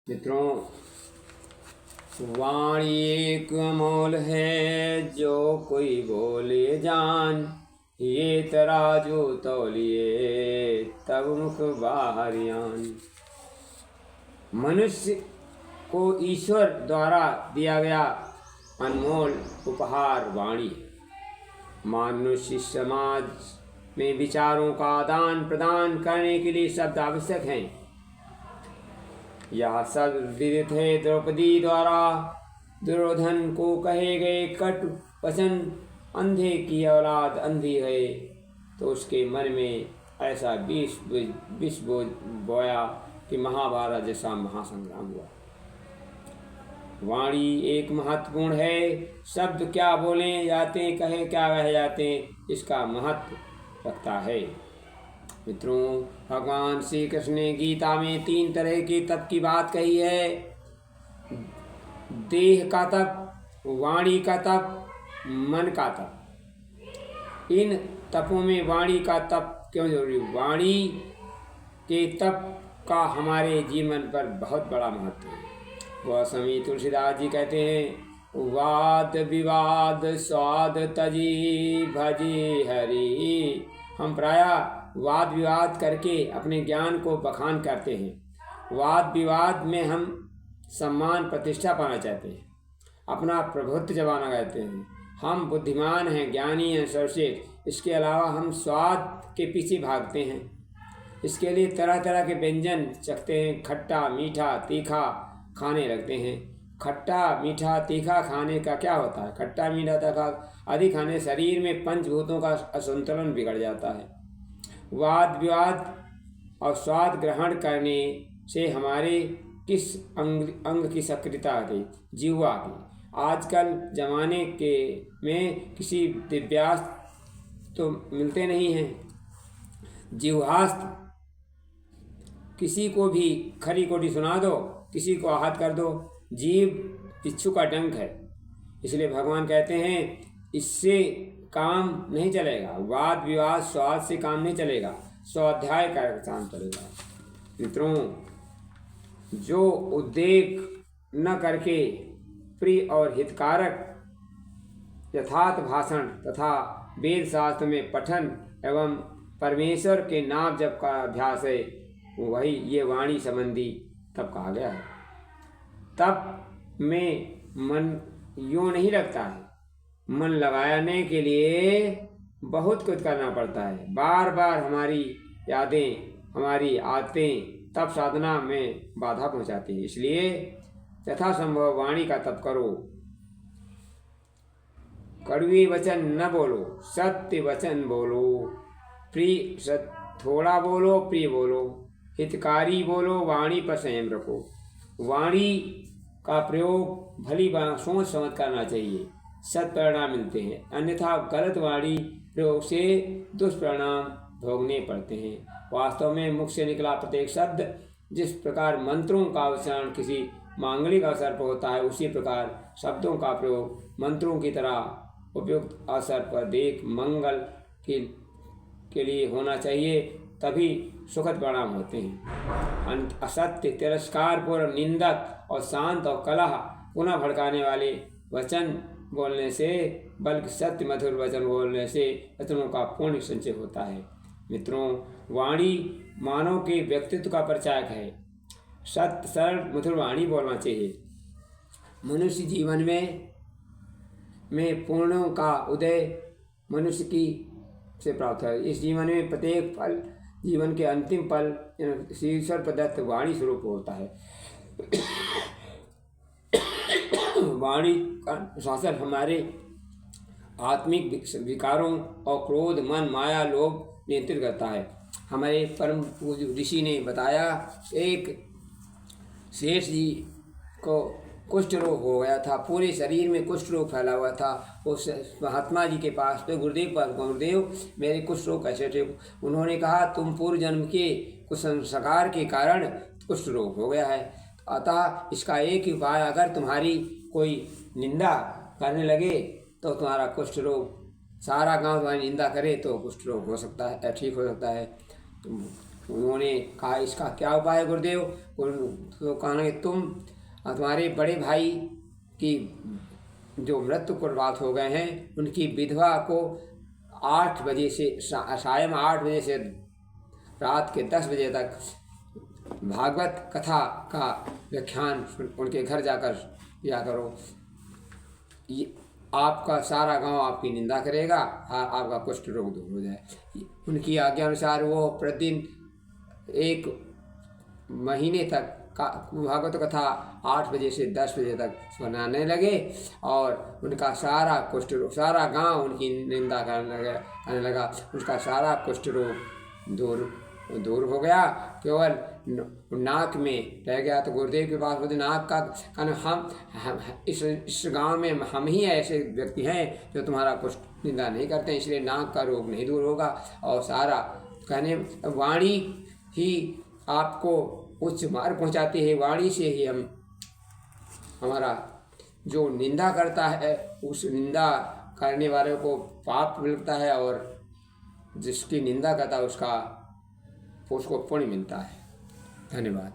मित्रों, वाणी एक अमोल है, जो कोई बोले जान। ये तराजू तौलिए, तब मुख बाहरियान। मनुष्य को ईश्वर द्वारा दिया गया अनमोल उपहार वाणी है। मनुष्य समाज में विचारों का आदान प्रदान करने के लिए शब्द आवश्यक हैं। यह सब विदित है द्रौपदी द्वारा दुर्योधन को कहे गए कटु वचन। अंधे की औलाद अंधी है, तो उसके मन में ऐसा विष बोया कि महाभारत जैसा महासंग्राम हुआ। वाणी एक महत्वपूर्ण है। शब्द क्या बोले जाते, कहे क्या कहे जाते, इसका महत्व रखता है। मित्रों, भगवान श्री कृष्ण ने गीता में 3 तरह के तप की बात कही है। देह का तप, वाणी का तप, मन का तप। इन तपों में वाणी का तप क्यों जरूरी? वाणी के तप का हमारे जीवन पर बहुत बड़ा महत्व है। वह स्वामी तुलसीदास जी कहते हैं, वाद विवाद स्वाद तजी भजी हरि। हम प्रायः वाद विवाद करके अपने ज्ञान को बखान करते हैं। वाद विवाद में हम सम्मान प्रतिष्ठा पाना चाहते हैं, अपना प्रभुत्व जमाना चाहते हैं। हम बुद्धिमान हैं, ज्ञानी हैं, सर्वश्रेष्ठ। इसके अलावा हम स्वाद के पीछे भागते हैं। इसके लिए तरह तरह के व्यंजन चखते हैं। खट्टा मीठा तीखा खाने लगते हैं। खट्टा मीठा तीखा खाने का क्या होता है? खट्टा मीठा तीखा अधिक खाने शरीर में पंचभूतों का असंतुलन बिगड़ जाता है। वाद विवाद और स्वाद ग्रहण करने से हमारे किस अंग की सक्रियता आती? जिह्वा की। आजकल जमाने के में किसी दिव्यास्त्र तो मिलते नहीं हैं। जिह्वास्त्र, किसी को भी खरी खोटी सुना दो, किसी को आहत कर दो। जीव बिच्छू का डंक है। इसलिए भगवान कहते हैं, इससे काम नहीं चलेगा। वाद विवाद स्वाद से काम नहीं चलेगा, स्वाध्याय का काम चलेगा। मित्रों, जो उद्वेग न करके प्रिय और हितकारक यथार्थ भाषण तथा वेद शास्त्र में पठन एवं परमेश्वर के नाम जप का अभ्यास है, वही ये वाणी संबंधी तप कहा गया है। तप में मन यूँ नहीं लगता है। मन लगाने के लिए बहुत कुछ करना पड़ता है। बार बार हमारी यादें, हमारी आदतें तप साधना में बाधा पहुंचाती है। इसलिए यथासंभव वाणी का तप करो। कड़वे वचन न बोलो, सत्य वचन बोलो। थोड़ा बोलो, प्रिय बोलो, हितकारी बोलो, वाणी पर संयम रखो। वाणी का प्रयोग भली सोच समझ करना चाहिए, सत्परिणाम मिलते हैं। अन्यथा गलत वाणी प्रयोग से दुष्परिणाम भोगने पड़ते हैं। वास्तव में मुख से निकला प्रत्येक शब्द जिस प्रकार मंत्रों का उच्चारण किसी मांगलिक अवसर पर होता है, उसी प्रकार शब्दों का प्रयोग मंत्रों की तरह उपयुक्त अवसर पर देख मंगल के लिए होना चाहिए, तभी सुखद परिणाम होते हैं। असत्य, तिरस्कार पूर्व, निंदक और शांत और कलह पुनः भड़काने वाले वचन बोलने से, बल्कि सत्य मधुर वचन बोलने से वचनों का पूर्ण संचय होता है। मित्रों, वाणी मानव के व्यक्तित्व का परिचायक है। सत्य सरल मधुर वाणी बोलना चाहिए। मनुष्य जीवन में पूर्णों का उदय मनुष्य की से प्राप्त है। इस जीवन में प्रत्येक पल जीवन के अंतिम पल ईश्वर प्रदत्त वाणी स्वरूप होता है। वाणी का शासन हमारे आत्मिक विकारों और क्रोध, मन, माया, लोभ नियंत्रित करता है। हमारे परम पूज्य ऋषि ने बताया, एक शेष जी को कुष्ठ रोग हो गया था। पूरे शरीर में कुष्ठ रोग फैला हुआ था। उस महात्मा जी के पास तो गुरुदेव मेरे कुष्ठ रोग कैसे थे? उन्होंने कहा, तुम पूर्व जन्म के कुछ संस्कार के कारण कुष्ठ रोग हो गया है। अतः इसका एक ही उपाय, अगर तुम्हारी कोई निंदा करने लगे तो तुम्हारा कुष्ठ रोग, सारा गांव तुम्हारी निंदा करे तो कुष्ठ रोग हो सकता है, ठीक हो सकता है। तुम उन्होंने कहा इसका क्या उपाय है गुरुदेव? तो कहना कि तुम्हारे बड़े भाई की जो मृत्यु प्रभात हो गए हैं उनकी विधवा को 8 बजे से सायं 8 बजे से रात के 10 बजे तक भागवत कथा का व्याख्यान उनके घर जाकर किया करो। ये आपका सारा गांव आपकी निंदा करेगा, आपका कुष्ठ रोग दूर हो जाए। उनकी आज्ञा अनुसार वो प्रतिदिन 1 महीने तक भागवत कथा 8 बजे से 10 बजे तक सुनाने लगे और उनका सारा कुष्ठ रोग, सारा गांव उनकी निंदा करने लगा। उसका सारा कुष्ठ रोग दूर हो गया, केवल नाक में रह गया। तो गुरुदेव के पास बोलते नाक का कहना हम इस गांव में हम ही ऐसे व्यक्ति हैं जो तुम्हारा कुष्ठ निंदा नहीं करते, इसलिए नाक का रोग नहीं दूर होगा। और सारा कहने वाणी ही आपको उच्च मार्ग पहुंचाती है, वाणी से ही हमारा जो निंदा करता है उस निंदा करने वाले को पाप मिलता है और जिसकी निंदा करता है उसको पुण्य मिलता है। धन्यवाद।